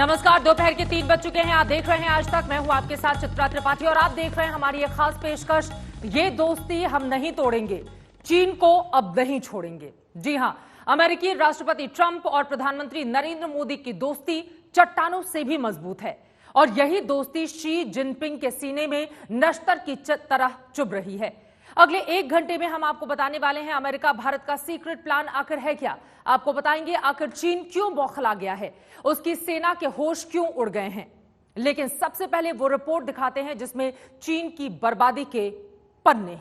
नमस्कार, दोपहर के 3 बज चुके हैं। आप देख रहे हैं आज तक। मैं हूं आपके साथ चित्रा त्रिपाठी और आप देख रहे हैं हमारी एक खास पेशकश, ये दोस्ती हम नहीं तोड़ेंगे, चीन को अब नहीं छोड़ेंगे। जी हां, अमेरिकी राष्ट्रपति ट्रंप और प्रधानमंत्री नरेंद्र मोदी की दोस्ती चट्टानों से भी मजबूत है और यही दोस्ती शी जिनपिंग के सीने में नश्तर की तरह चुभ रही है। अगले 1 घंटे में हम आपको बताने वाले हैं अमेरिका भारत का सीक्रेट प्लान आखिर है क्या। आपको बताएंगे आखिर चीन क्यों बौखला गया है, उसकी सेना के होश क्यों उड़ गए हैं। लेकिन सबसे पहले वो रिपोर्ट दिखाते हैं जिसमें चीन की बर्बादी के पन्ने।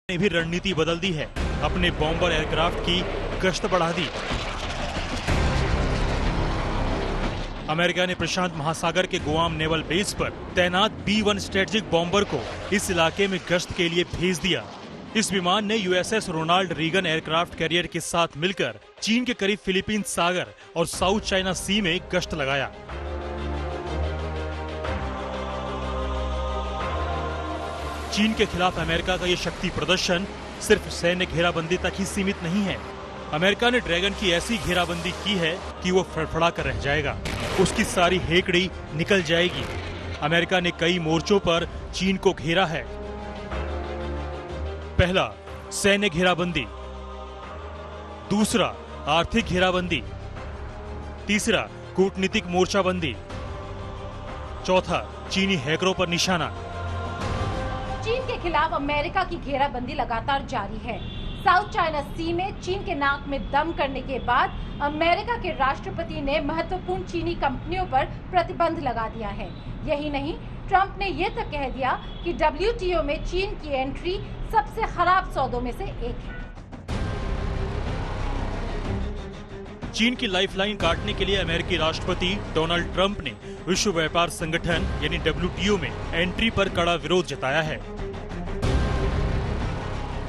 ने भी रणनीति बदल दी है, अपने बॉम्बर एयरक्राफ्ट की गश्त बढ़ा दी। अमेरिका ने प्रशांत महासागर के गुआम नेवल बेस पर तैनात B-1 स्ट्रेटेजिक बॉम्बर को इस इलाके में गश्त के लिए भेज दिया। इस विमान ने USS Ronald Reagan aircraft carrier के साथ मिलकर चीन के करीब फिलीपींस सागर और साउथ चाइना सी में गश्त लगाया। चीन के खिलाफ अमेरिका का ये शक्ति प्रदर्शन सिर्फ सैन्य घेराबंदी तक ही सीमित नहीं है। अमेरिका ने ड्रैगन की ऐसी घेराबंदी की है कि वो फड़फड़ा कर रह जाएगा, उसकी सारी हेकड़ी निकल जाएगी। अमेरिका ने कई मोर्चों पर चीन को घेरा है। पहला, सैन्य घेराबंदी। दूसरा, आर्थिक घेराबंदी। तीसरा, कूटनीतिक मोर्चाबंदी। चौथा, चीनी हैकरों पर निशाना। चीन के खिलाफ अमेरिका की घेराबंदी लगातार जारी है। साउथ चाइना सी में चीन के नाक में दम करने के बाद अमेरिका के राष्ट्रपति ने महत्वपूर्ण चीनी कंपनियों पर प्रतिबंध लगा दिया है। यही नहीं, ट्रंप ने ये तक कह दिया कि WTO में चीन की एंट्री सबसे खराब सौदों में से एक है। चीन की लाइफलाइन काटने के लिए अमेरिकी राष्ट्रपति डोनाल्ड ट्रंप ने विश्व व्यापार संगठन यानी WTO में एंट्री पर कड़ा विरोध जताया है।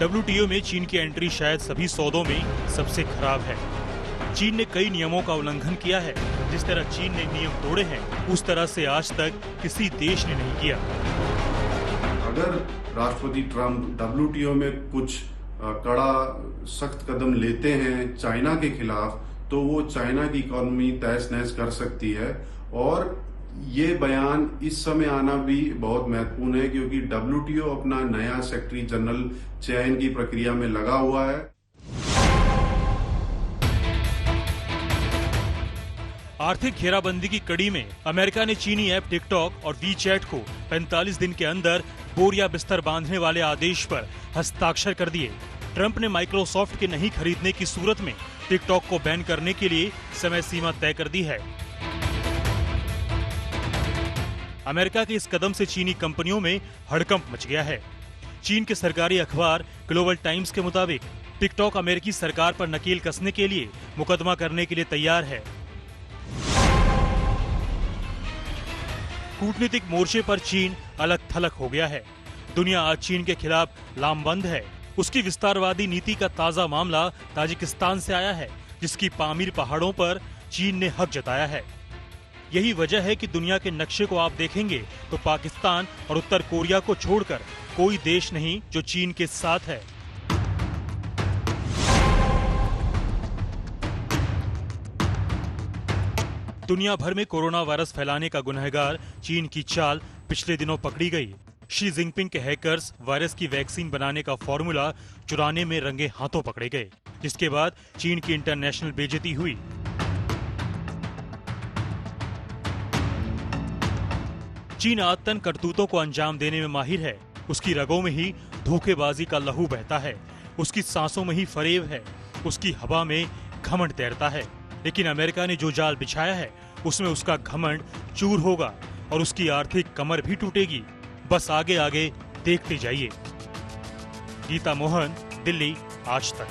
WTO में चीन की एंट्री शायद सभी सौदों में सबसे खराब है। चीन ने कई नियमों का उल्लंघन किया है। जिस तरह चीन ने नियम तोड़े हैं, उस तरह से आज तक किसी देश ने नहीं किया। अगर राष्ट्रपति ट्रंप WTO में कुछ कड़ा सख्त कदम लेते हैं चाइना के खिलाफ, तो वो चाइना की इकोनॉमी तहस नहस कर सकती है। और ये बयान इस समय आना भी बहुत महत्वपूर्ण है क्योंकि WTO अपना नया सेक्रेटरी जनरल चयन की प्रक्रिया में लगा हुआ है। आर्थिक घेराबंदी की कड़ी में अमेरिका ने चीनी ऐप टिकटॉक और WeChat को 45 दिन के अंदर बोरिया बिस्तर बांधने वाले आदेश पर हस्ताक्षर कर दिए। ट्रंप ने माइक्रोसॉफ्ट के नहीं खरीदने की सूरत में टिकटॉक को बैन करने के लिए समय सीमा तय कर दी है। अमेरिका के इस कदम से चीनी कंपनियों में हड़कंप मच गया है। चीन के सरकारी अखबार ग्लोबल टाइम्स के मुताबिक टिकटॉक अमेरिकी सरकार पर नकेल कसने के लिए मुकदमा करने के लिए तैयार है। कूटनीतिक मोर्चे पर चीन अलग थलग हो गया है। दुनिया आज चीन के खिलाफ लामबंद है। उसकी विस्तारवादी नीति का ताजा मामला ताजिकिस्तान से आया है, जिसकी पामीर पहाड़ों पर चीन ने हक जताया है। यही वजह है कि दुनिया के नक्शे को आप देखेंगे तो पाकिस्तान और उत्तर कोरिया को छोड़कर कोई देश नहीं जो चीन के साथ है। दुनिया भर में कोरोना वायरस फैलाने का गुनहगार चीन की चाल पिछले दिनों पकड़ी गई। शी जिनपिंग के हैकर्स वायरस की वैक्सीन बनाने का फॉर्मूला चुराने में रंगे हाथों पकड़े गए, जिसके बाद चीन की इंटरनेशनल बेइज्जती हुई। चीन आतन करतूतों को अंजाम देने में माहिर है। उसकी रगों में ही धोखेबाजी का लहू बहता है, उसकी सांसों में ही फरेब है, उसकी हवा में घमंड तैरता है। लेकिन अमेरिका ने जो जाल बिछाया है उसमें उसका घमंड चूर होगा और उसकी आर्थिक कमर भी टूटेगी। बस आगे आगे देखते जाइए। गीता मोहन, दिल्ली, आज तक।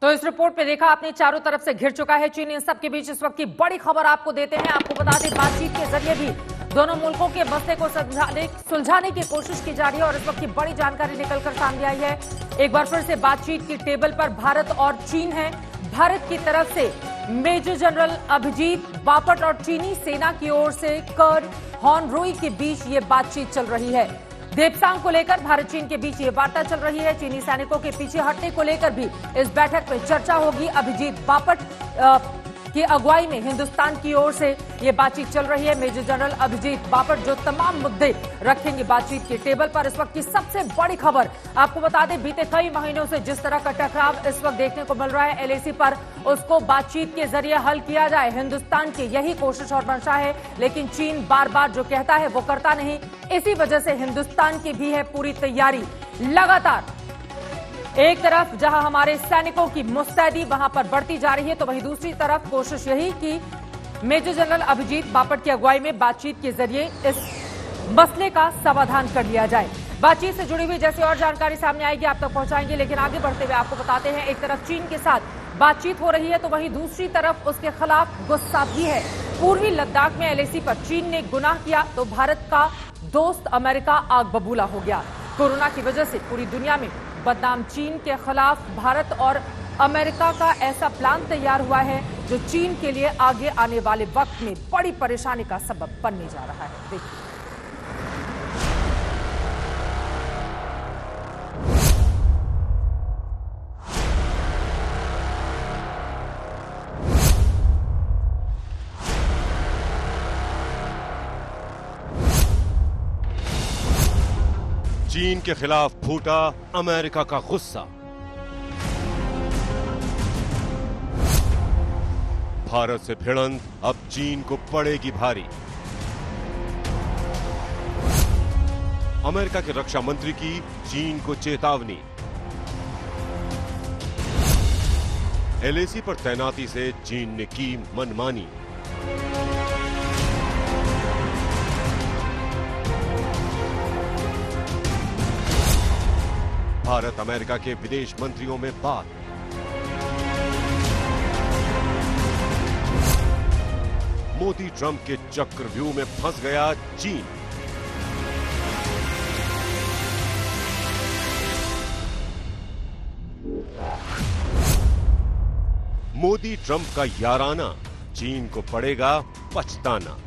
तो इस रिपोर्ट में देखा आपने, चारों तरफ से घिर चुका है चीन। इन सब के बीच इस वक्त की बड़ी खबर आपको देते हैं। आपको बता दें, बातचीत के जरिए भी दोनों मुल्कों के मसले को सुलझाने की कोशिश की जा रही है और इस वक्त की बड़ी जानकारी निकलकर सामने आई है। एक बार फिर से बातचीत की टेबल पर भारत और चीन है। भारत की तरफ से मेजर जनरल अभिजीत बापट और चीनी सेना की ओर से कर्नल हॉन रुई के बीच ये बातचीत चल रही है। देपसांग को लेकर भारत चीन के बीच ये वार्ता चल रही है। चीनी सैनिकों के पीछे हटने को लेकर भी इस बैठक में चर्चा होगी। अभिजीत बापट की अगुवाई में हिंदुस्तान की ओर से ये बातचीत चल रही है। मेजर जनरल अभिजीत बापट जो तमाम मुद्दे रखेंगे बातचीत के टेबल पर। इस वक्त की सबसे बड़ी खबर आपको बता दें, बीते कई महीनों से जिस तरह का टकराव इस वक्त देखने को मिल रहा है एलएसी पर, उसको बातचीत के जरिए हल किया जाए। हिंदुस्तान की यही कोशिश और मंशा है, लेकिन चीन बार बार जो कहता है वो करता नहीं। इसी वजह से हिंदुस्तान की भी है पूरी तैयारी। लगातार एक तरफ जहां हमारे सैनिकों की मुस्तैदी वहां पर बढ़ती जा रही है, तो वहीं दूसरी तरफ कोशिश यही कि मेजर जनरल अभिजीत बापट की अगुवाई में बातचीत के जरिए इस मसले का समाधान कर लिया जाए। बातचीत से जुड़ी हुई जैसी और जानकारी सामने आएगी आप तक पहुंचाएंगे, लेकिन आगे बढ़ते हुए आपको बताते हैं, एक तरफ चीन के साथ बातचीत हो रही है तो वहीं दूसरी तरफ उसके खिलाफ गुस्सा भी है। पूर्वी लद्दाख में एलएसी पर चीन ने गुनाह किया तो भारत का दोस्त अमेरिका आग बबूला हो गया। कोरोना की वजह से पूरी दुनिया में बदनाम चीन के खिलाफ भारत और अमेरिका का ऐसा प्लान तैयार हुआ है जो चीन के लिए आगे आने वाले वक्त में बड़ी परेशानी का सबब बनने जा रहा है। देखिए, चीन के खिलाफ फूटा अमेरिका का गुस्सा। भारत से भिड़ंत अब चीन को पड़ेगी भारी। अमेरिका के रक्षा मंत्री की चीन को चेतावनी। एलएसी पर तैनाती से चीन ने की मनमानी। भारत अमेरिका के विदेश मंत्रियों में बात। मोदी ट्रंप के चक्रव्यूह में फंस गया चीन। मोदी ट्रंप का याराना, चीन को पड़ेगा पछताना।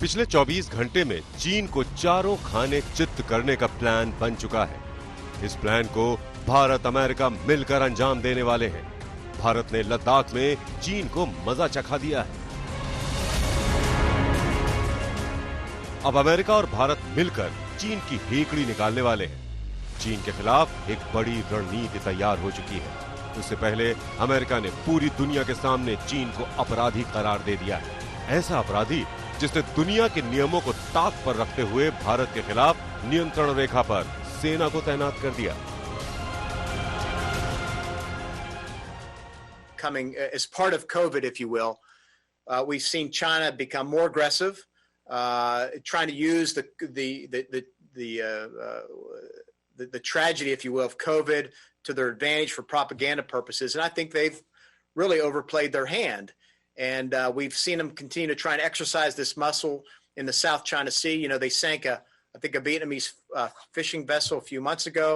पिछले 24 घंटे में चीन को चारों खाने चित्त करने का प्लान बन चुका है। इस प्लान को भारत अमेरिका मिलकर अंजाम देने वाले हैं। भारत ने लद्दाख में चीन को मजा चखा दिया है। अब अमेरिका और भारत मिलकर चीन की हेकड़ी निकालने वाले हैं। चीन के खिलाफ एक बड़ी रणनीति तैयार हो चुकी है। उससे पहले अमेरिका ने पूरी दुनिया के सामने चीन को अपराधी करार दे दिया है। ऐसा अपराधी जिसने दुनिया के नियमों को ताक पर रखते हुए भारत के खिलाफ नियंत्रण रेखा पर सेना को तैनात कर दिया। Coming as part of COVID, if you will, we've seen China become more aggressive, trying to use the tragedy, if you will, of COVID to their advantage for propaganda purposes, and I think they've really overplayed their hand. And we've seen them continue to try and exercise this muscle in the South China Sea. You know, they sank I think a Vietnamese fishing vessel a few months ago.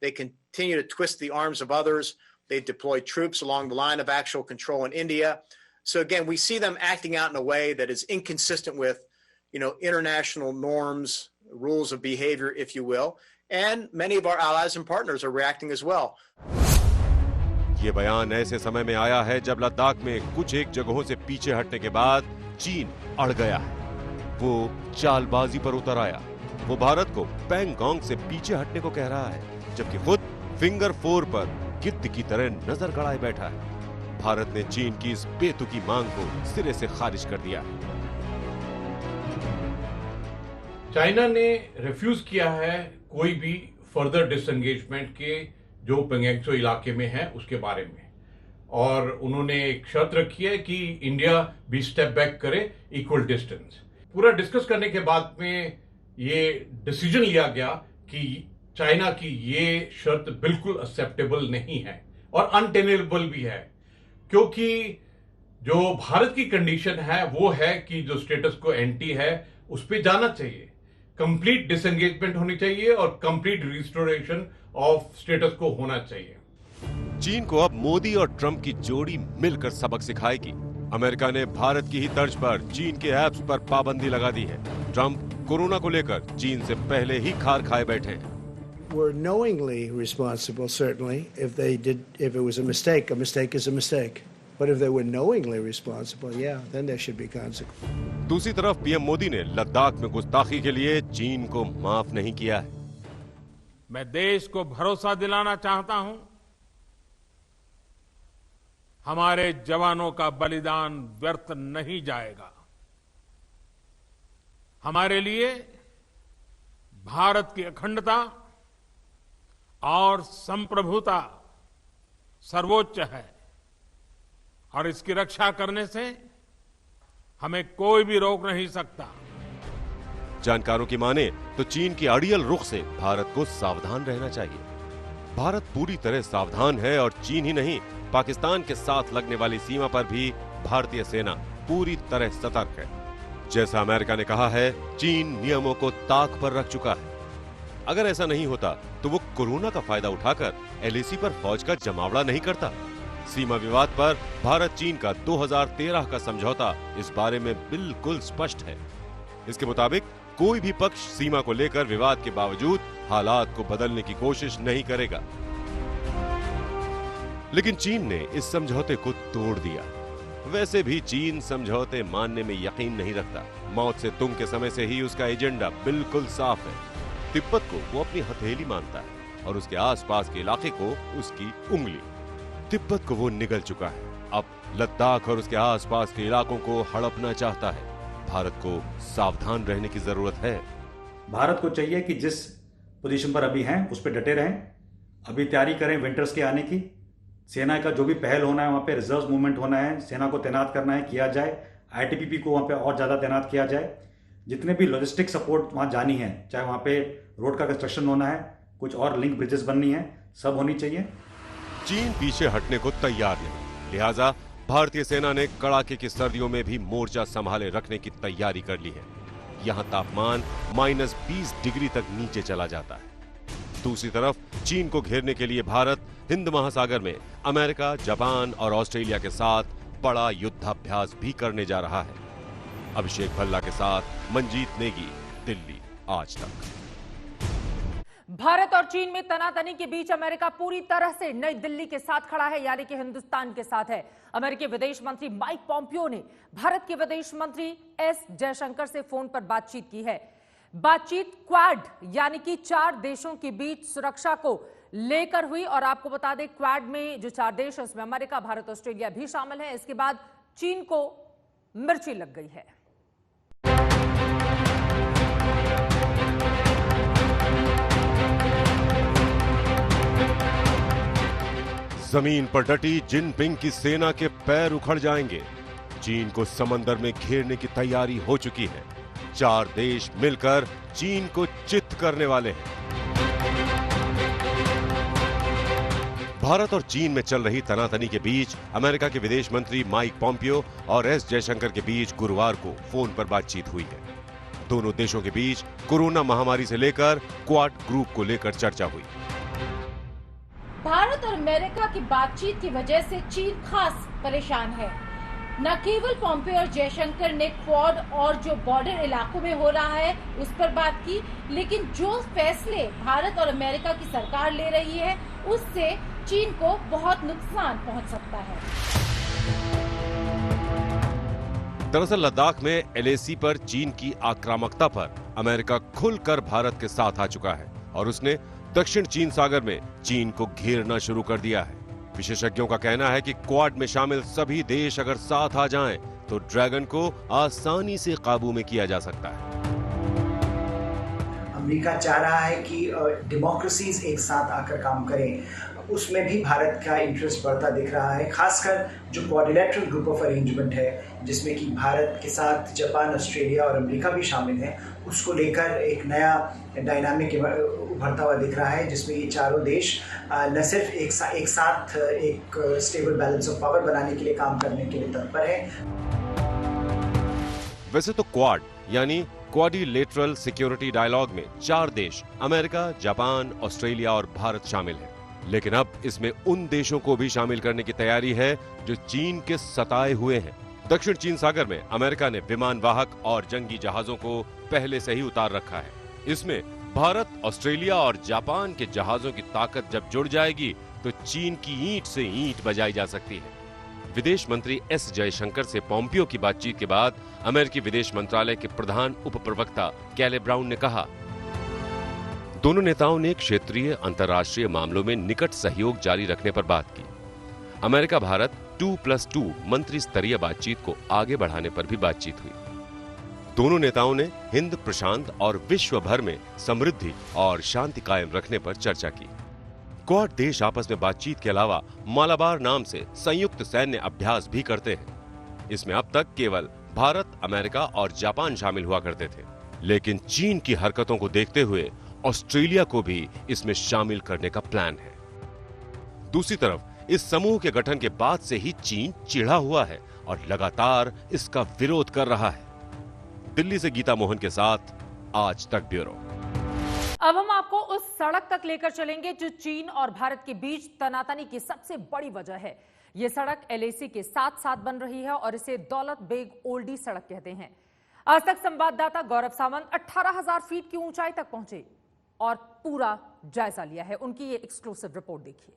They continue to twist the arms of others. They deploy troops along the line of actual control in India. So again, we see them acting out in a way that is inconsistent with, international norms, rules of behavior, if you will. And many of our allies and partners are reacting as well. ये बयान ऐसे समय में आया है जब लद्दाख में कुछ एक जगहों से पीछे हटने के बाद चीन अड़ गया है। वो चालबाजी पर उतर आया। वो भारत को पैंगोंग से पीछे हटने को कह रहा है, जबकि खुद फिंगर 4 पर गिद्ध की तरह नजर गड़ाए बैठा है। भारत ने चीन की इस बेतुकी मांग को सिरे से खारिज कर दिया। चाइना ने रिफ्यूज किया है कोई भी फर्दर डिसएंगेजमेंट के जो पेंगोंग इलाके में है उसके बारे में, और उन्होंने एक शर्त रखी है कि इंडिया भी स्टेप बैक करे इक्वल डिस्टेंस। पूरा डिस्कस करने के बाद में ये डिसीजन लिया गया कि चाइना की ये शर्त बिल्कुल एक्सेप्टेबल नहीं है और अनटेनेबल भी है, क्योंकि जो भारत की कंडीशन है वो है कि जो स्टेटस को एंटी है उस पर जाना चाहिए, कंप्लीट डिसएंगेजमेंट होनी चाहिए और कंप्लीट रिस्टोरेशन ऑफ स्टेटस को होना चाहिए। चीन को अब मोदी और ट्रंप की जोड़ी मिलकर सबक सिखाएगी। अमेरिका ने भारत की ही तर्ज पर चीन के ऐप्स पर पाबंदी लगा दी है। ट्रंप कोरोना को लेकर चीन से पहले ही खार खाए बैठे हैं। Were knowingly responsible, certainly. If it was a mistake is a mistake. But if they were knowingly responsible, yeah, then there should be consequences. दूसरी तरफ पीएम मोदी ने लद्दाख में गुस्ताखी के लिए चीन को माफ नहीं किया है। मैं देश को भरोसा दिलाना चाहता हूं, हमारे जवानों का बलिदान व्यर्थ नहीं जाएगा। हमारे लिए भारत की अखंडता और संप्रभुता सर्वोच्च है और इसकी रक्षा करने से हमें कोई भी रोक नहीं सकता। जानकारों की माने तो चीन की अड़ियल रुख से भारत को सावधान रहना चाहिए। भारत पूरी तरह सावधान है और चीन ही नहीं, पाकिस्तान के साथ लगने वाली सीमा पर भी भारतीय सेना पूरी तरह सतर्क है। जैसा अमेरिका ने कहा है, चीन नियमों को ताक पर रख चुका है। अगर ऐसा नहीं होता तो वो कोरोना का फायदा उठाकर एलएसी पर फौज का जमावड़ा नहीं करता। सीमा विवाद पर भारत चीन का 2013 का समझौता इस बारे में बिल्कुल स्पष्ट है। इसके मुताबिक कोई भी पक्ष सीमा को लेकर विवाद के बावजूद हालात को बदलने की कोशिश नहीं करेगा। लेकिन चीन ने इस समझौते को तोड़ दिया। वैसे भी चीन समझौते मानने में यकीन नहीं रखता। मौत से तुंग के समय से ही उसका एजेंडा बिल्कुल साफ है। तिब्बत को वो अपनी हथेली मानता है और उसके आसपास के इलाके को उसकी उंगली। तिब्बत को वो निगल चुका है, अब लद्दाख और उसके आसपास के इलाकों को हड़पना चाहता है। भारत को सावधान रहने की जरूरत है। भारत को चाहिए कि जिस पोजीशन पर अभी हैं उस पर डटे रहें। अभी तैयारी करें विंटर्स के आने की। सेना का जो भी पहल होना है वहाँ पे रिजर्व मूवमेंट होना है, सेना को तैनात करना है, किया जाए। आईटीबीपी को वहाँ पे और ज़्यादा तैनात किया जाए। जितने भी लॉजिस्टिक सपोर्ट वहाँ जानी है, चाहे वहाँ पे रोड का कंस्ट्रक्शन होना है, कुछ और लिंक ब्रिजेस बननी है, सब होनी चाहिए। चीन पीछे हटने को तैयार नहीं, लिहाजा भारतीय सेना ने कड़ाके की सर्दियों में भी मोर्चा संभाले रखने की तैयारी कर ली है। यहाँ तापमान -20 डिग्री तक नीचे चला जाता है। दूसरी तरफ चीन को घेरने के लिए भारत हिंद महासागर में अमेरिका, जापान और ऑस्ट्रेलिया के साथ बड़ा युद्धाभ्यास भी करने जा रहा है। अभिषेक भल्ला के साथ मंजीत नेगी, दिल्ली आज तक। भारत और चीन में तनातनी के बीच अमेरिका पूरी तरह से नई दिल्ली के साथ खड़ा है, यानी कि हिंदुस्तान के साथ है। अमेरिकी विदेश मंत्री माइक पॉम्पियो ने भारत के विदेश मंत्री एस जयशंकर से फोन पर बातचीत की है। बातचीत क्वाड यानी कि 4 देशों के बीच सुरक्षा को लेकर हुई, और आपको बता दें क्वाड में जो 4 देश है उसमें अमेरिका, भारत, ऑस्ट्रेलिया भी शामिल है। इसके बाद चीन को मिर्ची लग गई है। जमीन पर डटी जिनपिंग की सेना के पैर उखड़ जाएंगे। चीन को समंदर में घेरने की तैयारी हो चुकी है। 4 देश मिलकर चीन को चित्त करने वाले हैं। भारत और चीन में चल रही तनातनी के बीच अमेरिका के विदेश मंत्री माइक पॉम्पियो और एस जयशंकर के बीच गुरुवार को फोन पर बातचीत हुई है। दोनों देशों के बीच कोरोना महामारी से लेकर क्वाड ग्रुप को लेकर चर्चा हुई। भारत और अमेरिका की बातचीत की वजह से चीन खास परेशान है। न केवल पोम्पियो और जयशंकर ने क्वाड और जो बॉर्डर इलाकों में हो रहा है उस पर बात की, लेकिन जो फैसले भारत और अमेरिका की सरकार ले रही है उससे चीन को बहुत नुकसान पहुंच सकता है। दरअसल लद्दाख में एलएसी पर चीन की आक्रामकता पर अमेरिका खुलकर भारत के साथ आ चुका है और उसने दक्षिण चीन सागर में चीन को घेरना शुरू कर दिया है। विशेषज्ञों का कहना है कि क्वाड में शामिल सभी देश अगर साथ आ जाएं, तो ड्रैगन को आसानी से काबू में किया जा सकता है। अमेरिका चाह रहा है कि डेमोक्रेसीज एक साथ आकर काम करें, उसमें भी भारत का इंटरेस्ट बढ़ता दिख रहा है। खासकर जो क्वाड्रिलेटरल ग्रुप ऑफ अरेंजमेंट है जिसमें कि भारत के साथ जापान, ऑस्ट्रेलिया और अमेरिका भी शामिल हैं, उसको लेकर एक नया डायनामिक उभरता हुआ दिख रहा है, जिसमें ये चारों देश न सिर्फ एक साथ एक स्टेबल बैलेंस ऑफ पावर बनाने के लिए काम करने के लिए तत्पर है। वैसे तो क्वाड यानी क्वाड्रिलेटरल सिक्योरिटी डायलॉग में 4 देश अमेरिका, जापान, ऑस्ट्रेलिया और भारत शामिल हैं। लेकिन अब इसमें उन देशों को भी शामिल करने की तैयारी है जो चीन के सताए हुए हैं। दक्षिण चीन सागर में अमेरिका ने विमान वाहक और जंगी जहाजों को पहले से ही उतार रखा है। इसमें भारत, ऑस्ट्रेलिया और जापान के जहाजों की ताकत जब जुड़ जाएगी तो चीन की ईंट से ईंट बजाई जा सकती है। विदेश मंत्री एस जयशंकर से पोम्पियो की बातचीत के बाद अमेरिकी विदेश मंत्रालय के प्रधान उप प्रवक्ता कैले ब्राउन ने कहा, दोनों नेताओं ने क्षेत्रीय अंतर्राष्ट्रीय मामलों में निकट सहयोग जारी रखने पर बात की। अमेरिका भारत 2+2 मंत्री स्तरीय बातचीत को आगे बढ़ाने पर भी बातचीत हुई। दोनों नेताओं ने हिंद प्रशांत और विश्व भर में समृद्धि और शांति कायम रखने पर चर्चा की। क्वाड देश आपस में बातचीत के अलावा मालाबार नाम से संयुक्त सैन्य अभ्यास भी करते हैं। इसमें अब तक केवल भारत, अमेरिका और जापान शामिल हुआ करते थे, लेकिन चीन की हरकतों को देखते हुए ऑस्ट्रेलिया को भी इसमें शामिल करने का प्लान है। दूसरी तरफ इस समूह के गठन के बाद से ही चीन चिढ़ा हुआ है और लगातार इसका विरोध कर रहा है। दिल्ली से गीता मोहन के साथ आज तक ब्यूरो। अब हम आपको उस सड़क तक लेकर चलेंगे जो चीन और भारत के बीच तनातनी की सबसे बड़ी वजह है। यह सड़क एलएसी के साथ साथ बन रही है और इसे दौलत बेग ओल्डी सड़क कहते हैं। आज तक संवाददाता गौरव सावंत 18,000 फीट की ऊंचाई तक पहुंचे और पूरा जायजा लिया है। उनकी ये एक्सक्लूसिव रिपोर्ट देखिए।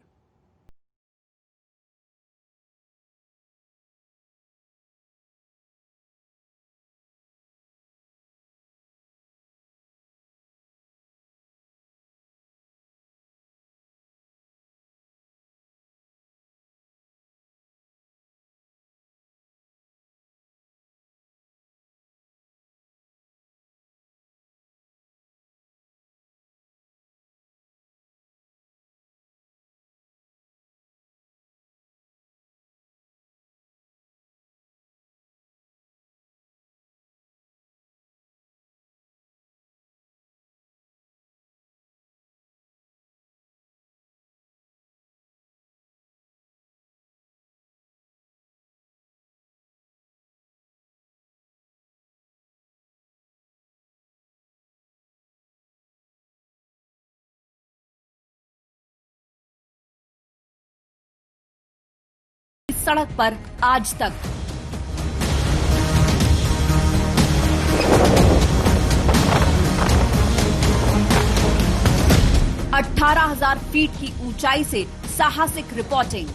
सड़क पर आज तक 18,000 फीट की ऊंचाई से साहसिक रिपोर्टिंग।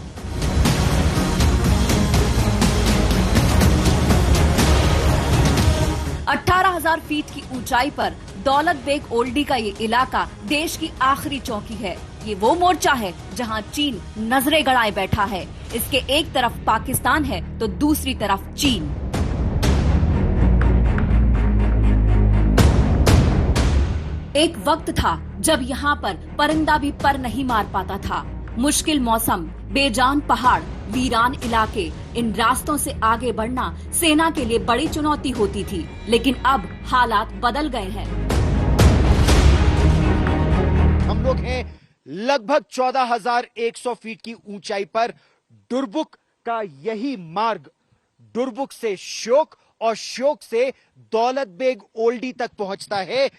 अठारह 18,000 फीट की ऊंचाई पर दौलत बेग ओल्डी का ये इलाका देश की आखिरी चौकी है। ये वो मोर्चा है जहां चीन नजरें गड़ाए बैठा है। इसके एक तरफ पाकिस्तान है तो दूसरी तरफ चीन। एक वक्त था जब यहाँ पर परिंदा भी पर नहीं मार पाता था। मुश्किल मौसम, बेजान पहाड़, वीरान इलाके, इन रास्तों से आगे बढ़ना सेना के लिए बड़ी चुनौती होती थी। लेकिन अब हालात बदल गए हैं। हम लोग हैं लगभग 14,100 फीट की ऊंचाई पर। डुरबुक का यही मार्ग डुरबुक से श्योक और श्योक से दौलत बेग ओल्डी तक पहुंचता है।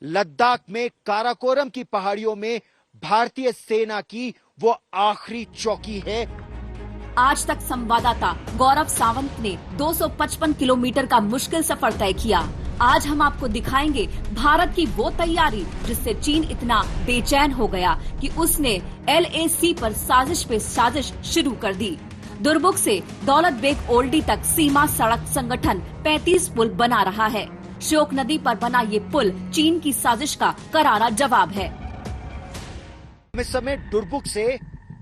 लद्दाख में काराकोरम की पहाड़ियों में भारतीय सेना की वो आखिरी चौकी है। आज तक संवाददाता गौरव सावंत ने 255 किलोमीटर का मुश्किल सफर तय किया। आज हम आपको दिखाएंगे भारत की वो तैयारी जिससे चीन इतना बेचैन हो गया कि उसने LAC पर साजिश पे साजिश शुरू कर दी। दुर्बुक से दौलत बेग ओल्डी तक सीमा सड़क संगठन 35 पुल बना रहा है। श्योक नदी पर बना ये पुल चीन की साजिश का करारा जवाब है। हम इस समय दुर्बुक से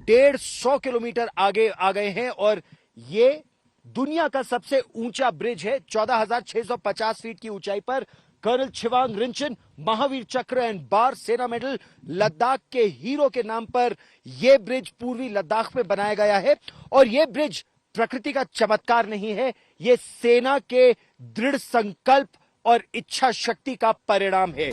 150 किलोमीटर आगे आ गए हैं और ये दुनिया का सबसे ऊंचा ब्रिज है। 14,650 फीट की ऊंचाई पर कर्नल छिवांग रिंचन महावीर चक्र एंड बार सेना मेडल लद्दाख के हीरो के नाम पर यह ब्रिज पूर्वी लद्दाख में बनाया गया है। और यह ब्रिज प्रकृति का चमत्कार नहीं है, यह सेना के दृढ़ संकल्प और इच्छा शक्ति का परिणाम है।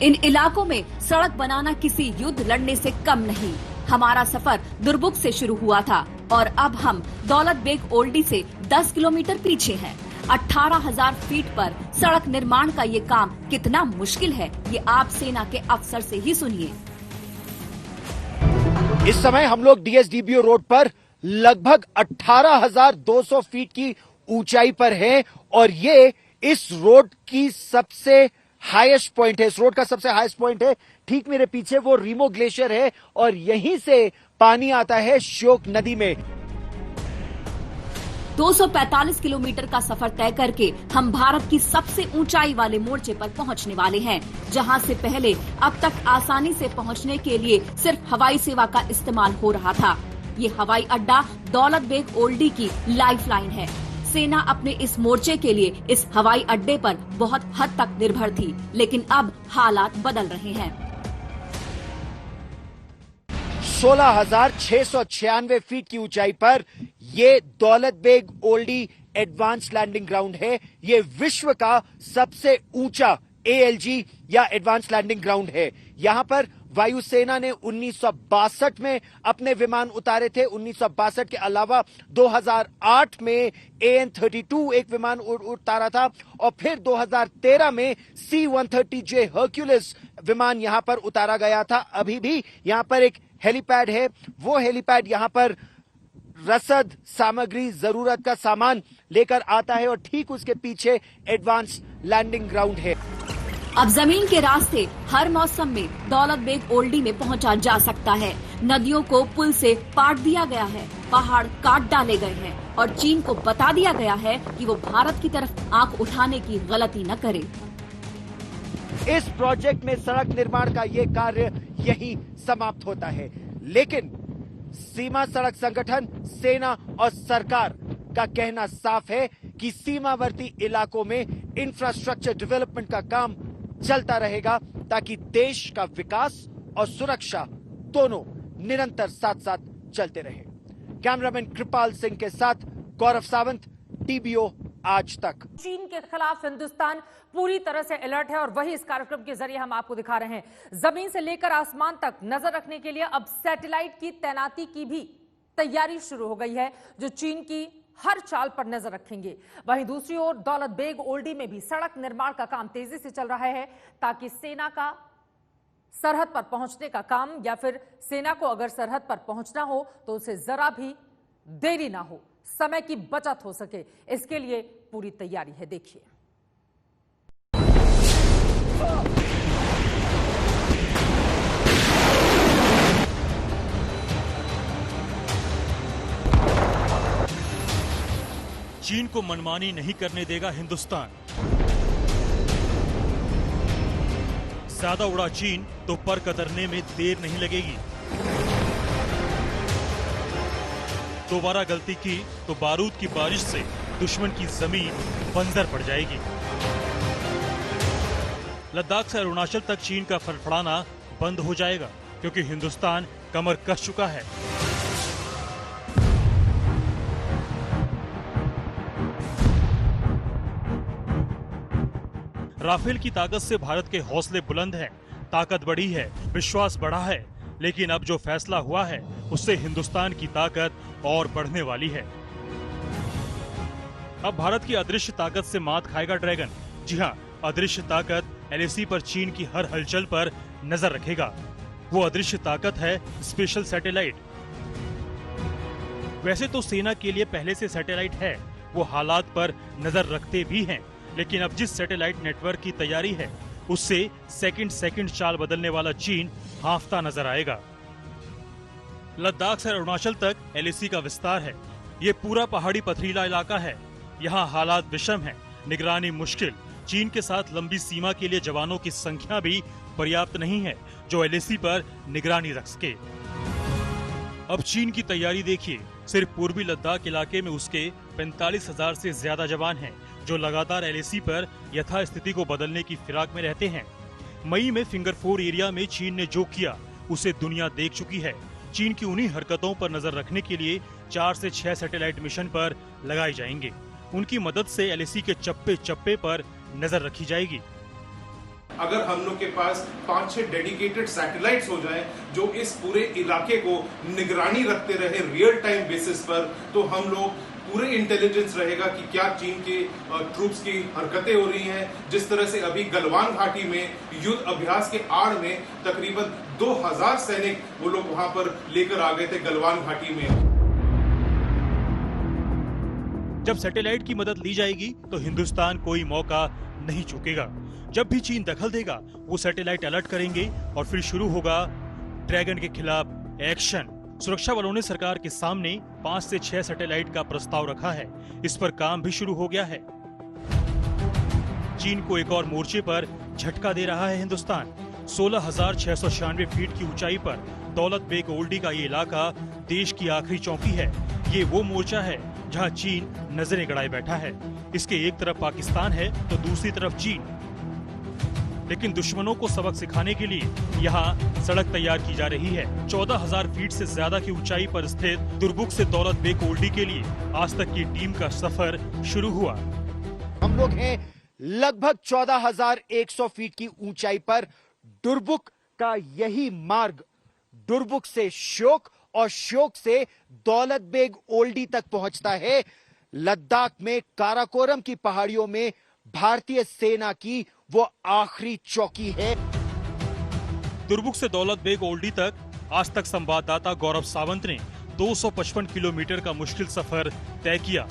इन इलाकों में सड़क बनाना किसी युद्ध लड़ने से कम नहीं। हमारा सफर दुर्बुक से शुरू हुआ था और अब हम दौलत बेग ओल्डी से 10 किलोमीटर पीछे हैं। 18,000 फीट पर सड़क निर्माण का ये काम कितना मुश्किल है, ये आप सेना के अफसर से ही सुनिए। इस समय हम लोग DSDBO रोड पर लगभग 18,200 फीट की ऊंचाई पर हैं और ये इस रोड की सबसे हाईएस्ट पॉइंट है। इस रोड का सबसे हाईएस्ट पॉइंट है। ठीक मेरे पीछे वो रीमो ग्लेशियर है और यहीं से पानी आता है श्योक नदी में। 245 किलोमीटर का सफर तय करके हम भारत की सबसे ऊंचाई वाले मोर्चे पर पहुंचने वाले हैं, जहां से पहले अब तक आसानी से पहुंचने के लिए सिर्फ हवाई सेवा का इस्तेमाल हो रहा था। ये हवाई अड्डा दौलत बेग ओल्डी की लाइफलाइन है। सेना अपने इस मोर्चे के लिए इस हवाई अड्डे पर बहुत हद तक निर्भर थी, लेकिन अब हालात बदल रहे हैं। 16,696 फीट की ऊंचाई पर ये Daulat Beg Oldi advance landing ground है। ये विश्व का सबसे ऊंचा ALG या एडवांस लैंडिंग ग्राउंड है। यहाँ पर वायुसेना ने 1962 में अपने विमान उतारे थे। 1962 के अलावा 2008 में AN-32 एक विमान उतारा था और फिर 2013 में C-130J हर्क्यूलिस विमान यहां पर उतारा गया था। अभी भी यहां पर एक हेलीपैड है। वो हेलीपैड यहां पर रसद सामग्री, जरूरत का सामान लेकर आता है और ठीक उसके पीछे एडवांस लैंडिंग ग्राउंड है। अब जमीन के रास्ते हर मौसम में दौलत बेग ओल्डी में पहुंचा जा सकता है। नदियों को पुल से पाट दिया गया है, पहाड़ काट डाले गए हैं और चीन को बता दिया गया है कि वो भारत की तरफ आंख उठाने की गलती न करे। इस प्रोजेक्ट में सड़क निर्माण का ये कार्य यही समाप्त होता है, लेकिन सीमा सड़क संगठन, सेना और सरकार का कहना साफ है कि सीमावर्ती इलाकों में इंफ्रास्ट्रक्चर डेवलपमेंट का काम चलता रहेगा ताकि देश का विकास और सुरक्षा दोनों निरंतर साथ साथ चलते रहे। कैमरामैन कृपाल सिंह के साथ गौरव सावंत, TBO आज तक। चीन के खिलाफ हिंदुस्तान पूरी तरह से अलर्ट है और वही इस कार्यक्रम के जरिए हम आपको दिखा रहे हैं। जमीन से लेकर आसमान तक नजर रखने के लिए अब सैटेलाइट की तैनाती की भी तैयारी शुरू हो गई है, जो चीन की हर चाल पर नजर रखेंगे। वहीं दूसरी ओर दौलत बेग ओल्डी में भी सड़क निर्माण का काम तेजी से चल रहा है ताकि सेना का सरहद पर पहुंचने का काम, या फिर सेना को अगर सरहद पर पहुंचना हो तो उसे जरा भी देरी ना हो, समय की बचत हो सके, इसके लिए पूरी तैयारी है। देखिए, चीन को मनमानी नहीं करने देगा हिंदुस्तान। ज्यादा उड़ा चीन तो पर कतरने में देर नहीं लगेगी। दोबारा गलती की तो बारूद की बारिश से दुश्मन की जमीन बंजर पड़ जाएगी। लद्दाख से अरुणाचल तक चीन का फड़फड़ाना बंद हो जाएगा, क्योंकि हिंदुस्तान कमर कस चुका है। राफेल की ताकत से भारत के हौसले बुलंद हैं, ताकत बढ़ी है, विश्वास बढ़ा है, लेकिन अब जो फैसला हुआ है उससे हिंदुस्तान की ताकत और बढ़ने वाली है। अब भारत की अदृश्य ताकत से मात खाएगा ड्रैगन। जी हां, अदृश्य ताकत LAC पर चीन की हर हलचल पर नजर रखेगा। वो अदृश्य ताकत है स्पेशल सैटेलाइट। वैसे तो सेना के लिए पहले से सैटेलाइट है, वो हालात पर नजर रखते भी हैं, लेकिन अब जिस सैटेलाइट नेटवर्क की तैयारी है उससे सेकंड चाल बदलने वाला चीन हांफता नजर आएगा। लद्दाख से अरुणाचल तक LAC का विस्तार है। ये पूरा पहाड़ी पथरीला इलाका है। यहाँ हालात विषम है, निगरानी मुश्किल। चीन के साथ लंबी सीमा के लिए जवानों की संख्या भी पर्याप्त नहीं है जो LAC पर निगरानी रख सके। अब चीन की तैयारी देखिए। सिर्फ पूर्वी लद्दाख इलाके में उसके 45,000 से ज्यादा जवान हैं जो लगातार LAC पर यथास्थिति को बदलने की फिराक में रहते हैं। मई में फिंगर 4 एरिया में चीन ने जो किया उसे दुनिया देख चुकी है। चीन की उन्हीं हरकतों पर नजर रखने के लिए 4 से 6 सैटेलाइट मिशन पर लगाए जाएंगे। उनकी मदद से LAC के चप्पे चप्पे पर नजर रखी जाएगी। अगर हम लोग के पास 5-6 डेडिकेटेड सैटेलाइट्स हो जाएं जो इस पूरे इलाके को निगरानी रखते रहे रियल टाइम बेसिस पर, तो हम लोग पूरे इंटेलिजेंस रहेगा कि क्या चीन के ट्रूप्स की हरकतें हो रही हैं। जिस तरह से अभी गलवान घाटी में युद्ध अभ्यास के आड़ में तकरीबन 2000 सैनिक वो लोग वहां पर लेकर आ गए थे गलवान घाटी में। जब सैटेलाइट की मदद ली जाएगी तो हिंदुस्तान कोई मौका नहीं चूकेगा। जब भी चीन दखल देगा वो सैटेलाइट अलर्ट करेंगे और फिर शुरू होगा ड्रैगन के खिलाफ एक्शन। सुरक्षा बलों ने सरकार के सामने 5 से 6 सैटेलाइट का प्रस्ताव रखा है। इस पर काम भी शुरू हो गया है। चीन को एक और मोर्चे पर झटका दे रहा है हिंदुस्तान। 16,696 फीट की ऊंचाई पर दौलत बेग ओल्डी का ये इलाका देश की आखिरी चौकी है। ये वो मोर्चा है जहां चीन नजरें गड़ाए बैठा है। इसके एक तरफ पाकिस्तान है तो दूसरी तरफ चीन। लेकिन दुश्मनों को सबक सिखाने के लिए यहाँ सड़क तैयार की जा रही है। 14,000 फीट से ज्यादा की ऊंचाई पर स्थित दुर्बुक से दौलत बेग ओल्डी के लिए आज तक की टीम का सफर शुरू हुआ। हम लोग हैं लगभग 14,100 फीट की ऊंचाई पर। दुर्बुक का यही मार्ग दुर्बुक से श्योक और श्योक से दौलत बेग ओल्डी तक पहुंचता है। लद्दाख में काराकोरम की पहाड़ियों में भारतीय सेना की वो आखिरी चौकी है। दुर्बुक से दौलत बेग ओल्डी तक आज तक संवाददाता गौरव सावंत ने 255 किलोमीटर का मुश्किल सफर तय किया।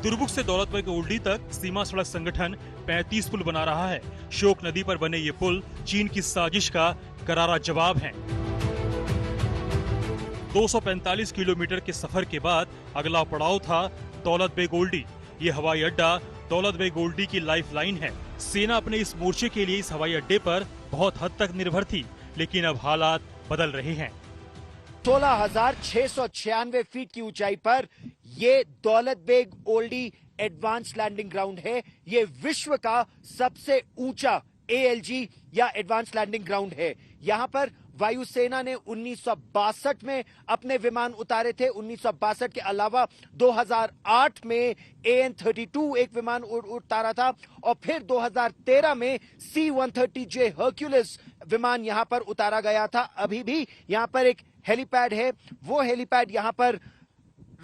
दुर्बुक से दौलत बेग ओल्डी तक सीमा सड़क संगठन 35 पुल बना रहा है। श्योक नदी पर बने ये पुल चीन की साजिश का करारा जवाब है। 245 किलोमीटर के सफर के बाद अगला पड़ाव था दौलत बेग ओल्डी। ये हवाई अड्डा दौलत बेग ओल्डी की लाइफलाइन है। सेना अपने इस मोर्चे के लिए इस हवाई अड्डे पर बहुत हद तक निर्भर थी, लेकिन अब हालात बदल रहे हैं। 16,696 फीट की ऊंचाई पर ये Daulat Beg Oldi advance landing ground है। ये विश्व का सबसे ऊंचा ALG या एडवांस लैंडिंग ग्राउंड है। यहां पर वायुसेना ने 1962 में अपने विमान उतारे थे। 1962 के अलावा 2008 में AN-32 एक विमान उतारा था और फिर 2013 में C-130J हर्क्यूलिस विमान यहां पर उतारा गया था। अभी भी यहां पर एक हेलीपैड है। वो हेलीपैड यहां पर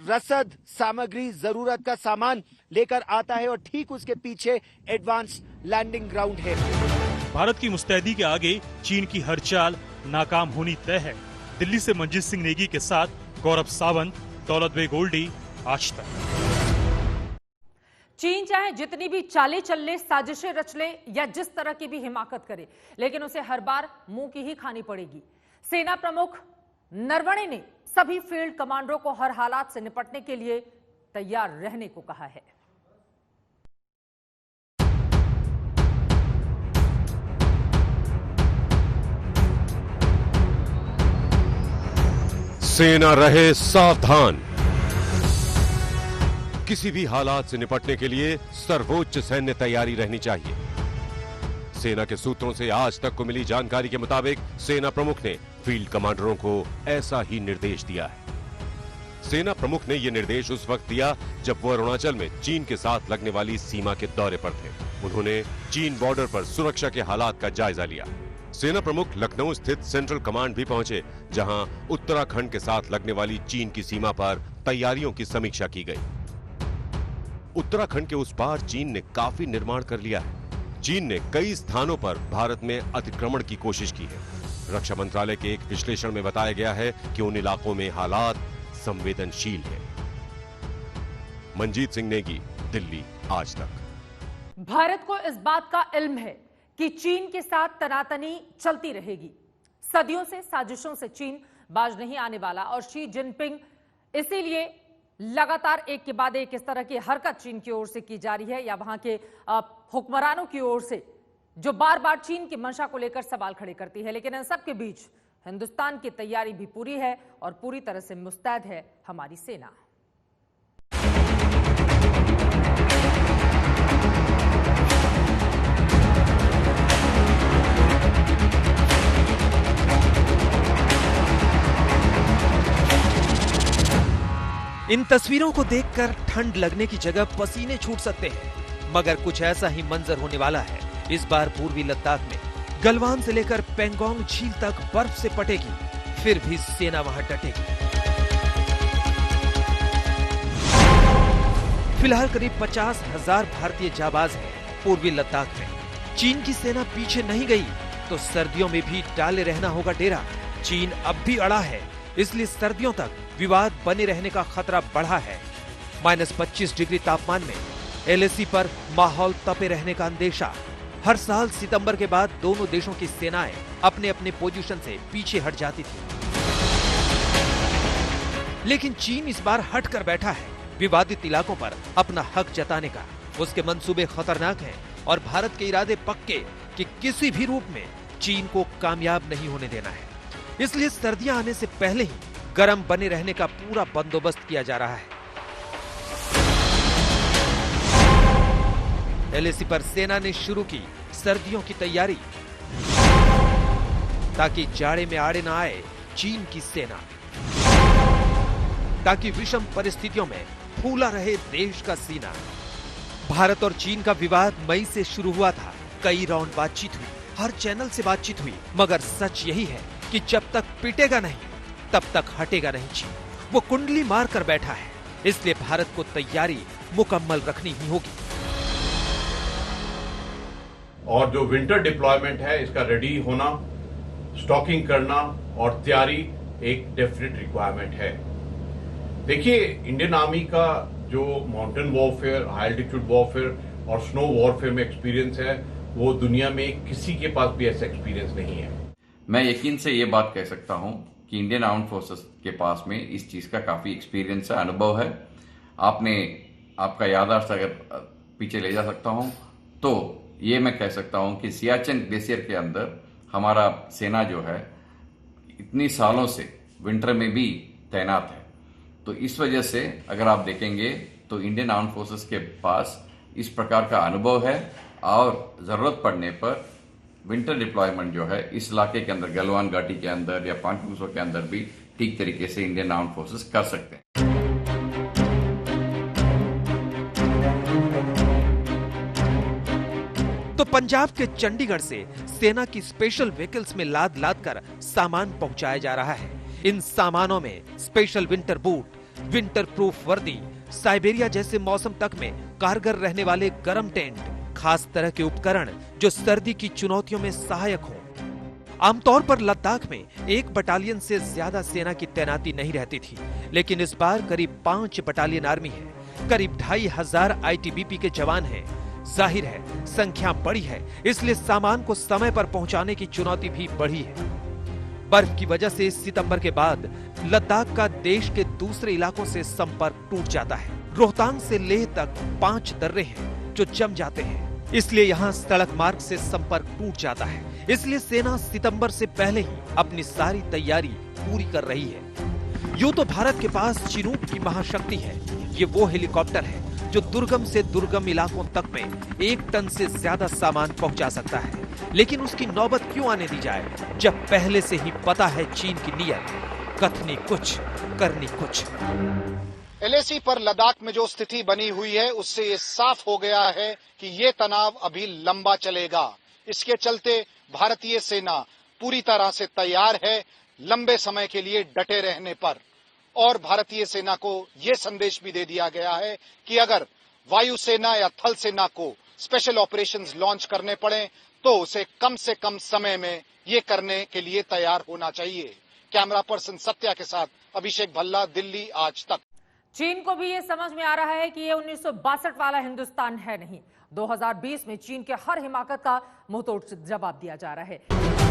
रसद सामग्री, जरूरत का सामान लेकर आता है और ठीक उसके पीछे एडवांस लैंडिंग ग्राउंड है। भारत की मुस्तैदी के आगे चीन की हर चाल नाकाम होनी तय है। दिल्ली से मंजीत सिंह नेगी के साथ गौरव सावंत, दौलत बेग ओल्डी, आज तक। चीन चाहे जितनी भी चालें चल ले, साजिशें रच ले या जिस तरह की भी हिमाकत करे, लेकिन उसे हर बार मुंह की ही खानी पड़ेगी। सेना प्रमुख नरवणे ने सभी फील्ड कमांडरों को हर हालात से निपटने के लिए तैयार रहने को कहा है। सेना रहे सावधान। किसी भी हालात से निपटने के लिए सर्वोच्च सैन्य तैयारी रहनी चाहिए। सेना के सूत्रों से आज तक को मिली जानकारी के मुताबिक सेना प्रमुख ने फील्ड कमांडरों को ऐसा ही निर्देश दिया है। सेना प्रमुख ने यह निर्देश उस वक्त दिया जब वो अरुणाचल में चीन के साथ लगने वाली सीमा के दौरे पर थे। उन्होंने चीन बॉर्डर पर सुरक्षा के हालात का जायजा लिया। सेना प्रमुख लखनऊ स्थित सेंट्रल कमांड भी पहुंचे, जहां उत्तराखंड के साथ लगने वाली चीन की सीमा पर तैयारियों की समीक्षा की गई। उत्तराखंड के उस पार चीन ने काफी निर्माण कर लिया है। चीन ने कई स्थानों पर भारत में अतिक्रमण की कोशिश की है। रक्षा मंत्रालय के एक विश्लेषण में बताया गया है कि उन इलाकों में हालात संवेदनशील हैं। मंजीत सिंह नेगी, दिल्ली, आज तक। भारत को इस बात का इल्म है कि चीन के साथ तनातनी चलती रहेगी। सदियों से साजिशों से चीन बाज नहीं आने वाला और शी जिनपिंग इसीलिए लगातार एक के बाद एक इस तरह की हरकत चीन की ओर से की जा रही है या वहां के हुक्मरानों की ओर से जो बार बार चीन की मंशा को लेकर सवाल खड़े करती है। लेकिन इन सब के बीच हिंदुस्तान की तैयारी भी पूरी है और पूरी तरह से मुस्तैद है हमारी सेना। इन तस्वीरों को देखकर ठंड लगने की जगह पसीने छूट सकते हैं, मगर कुछ ऐसा ही मंजर होने वाला है इस बार पूर्वी लद्दाख में। गलवान से लेकर पेंगोंग झील तक बर्फ से पटेगी, फिर भी सेना वहां डटेगी। फिलहाल करीब 50,000 भारतीय जाबाज हैं पूर्वी लद्दाख में। चीन की सेना पीछे नहीं गई तो सर्दियों में भी डाले रहना होगा डेरा। चीन अब भी अड़ा है, इसलिए सर्दियों तक विवाद बने रहने का खतरा बढ़ा है। -25 डिग्री तापमान में LAC पर माहौल तपे रहने का अंदेशा। हर साल सितंबर के बाद दोनों देशों की सेनाएं अपने अपने पोजीशन से पीछे हट जाती थी, लेकिन चीन इस बार हट कर बैठा है विवादित इलाकों पर अपना हक जताने का। उसके मंसूबे खतरनाक हैं और भारत के इरादे पक्के कि किसी भी रूप में चीन को कामयाब नहीं होने देना है। इसलिए सर्दियां आने से पहले ही गर्म बने रहने का पूरा बंदोबस्त किया जा रहा है। LAC पर सेना ने शुरू की सर्दियों की तैयारी ताकि जाड़े में आड़े न आए चीन की सेना, ताकि विषम परिस्थितियों में फूला रहे देश का सीना। भारत और चीन का विवाद मई से शुरू हुआ था। कई राउंड बातचीत हुई, हर चैनल से बातचीत हुई, मगर सच यही है कि जब तक पिटेगा नहीं तब तक हटेगा नहीं चीन। वो कुंडली मार कर बैठा है, इसलिए भारत को तैयारी मुकम्मल रखनी ही होगी। और जो विंटर डिप्लॉयमेंट है इसका रेडी होना, स्टॉकिंग करना और तैयारी एक डेफिनेट रिक्वायरमेंट है। देखिए, इंडियन आर्मी का जो mountain warfare, high altitude warfare और स्नो वॉरफेयर में एक्सपीरियंस है, वो दुनिया में किसी के पास भी ऐसा एक्सपीरियंस नहीं है। मैं यकीन से ये बात कह सकता हूं कि इंडियन आर्म्ड फोर्सेस के पास में इस चीज का काफी एक्सपीरियंस है, अनुभव है। आपका याददाश्त अगर पीछे ले जा सकता हूं तो ये मैं कह सकता हूं कि सियाचिन ग्लेशियर के अंदर हमारा सेना जो है इतनी सालों से विंटर में भी तैनात है। तो इस वजह से अगर आप देखेंगे तो इंडियन आर्म्ड फोर्सेस के पास इस प्रकार का अनुभव है और जरूरत पड़ने पर विंटर डिप्लॉयमेंट जो है इस इलाके के अंदर, गलवान घाटी के अंदर या पांचपुसो के अंदर भी ठीक तरीके से इंडियन आर्म्ड फोर्सेस कर सकते हैं। तो पंजाब के चंडीगढ़ से सेना की स्पेशल व्हीकल्स में लाद लाद कर सामान पहुंचाया जा रहा है। इन सामानों में special winter boot, winter proof वर्दी, साइबेरिया जैसे मौसम तक में कारगर रहने वाले गर्म टेंट, खास तरह के उपकरण जो सर्दी की चुनौतियों में सहायक हों। आमतौर पर लद्दाख में एक बटालियन से ज्यादा सेना की तैनाती नहीं रहती थी, लेकिन इस बार करीब 5 बटालियन आर्मी है, करीब 2500 ITBP के जवान हैं। जाहिर है संख्या बड़ी है, इसलिए सामान को समय पर पहुंचाने की चुनौती भी बढ़ी है। बर्फ की वजह से सितंबर के बाद लद्दाख का देश के दूसरे इलाकों से संपर्क टूट जाता है। रोहतांग से लेह तक 5 दर्रे हैं जो जम जाते हैं, इसलिए यहाँ सड़क मार्ग से संपर्क टूट जाता है। इसलिए सेना सितंबर से पहले ही अपनी सारी तैयारी पूरी कर रही है। यूं तो भारत के पास चिनूक की महाशक्ति है। ये वो हेलीकॉप्टर है जो दुर्गम से दुर्गम इलाकों तक में 1 टन से ज्यादा सामान पहुंचा सकता है, लेकिन उसकी नौबत क्यों आने दी जाए जब पहले से ही पता है चीन की नीयत, कथनी कुछ करनी कुछ। LAC पर लद्दाख में जो स्थिति बनी हुई है उससे ये साफ हो गया है कि ये तनाव अभी लंबा चलेगा। इसके चलते भारतीय सेना पूरी तरह से तैयार है लंबे समय के लिए डटे रहने पर। और भारतीय सेना को ये संदेश भी दे दिया गया है कि अगर वायुसेना या थल सेना को स्पेशल ऑपरेशंस लॉन्च करने पड़े तो उसे कम से कम समय में ये करने के लिए तैयार होना चाहिए। कैमरा पर्सन सत्या के साथ अभिषेक भल्ला, दिल्ली आज तक। चीन को भी ये समझ में आ रहा है कि ये 1962 वाला हिंदुस्तान है नहीं। 2020 में चीन के हर हिमाकत का मुंहतोड़ जवाब दिया जा रहा है।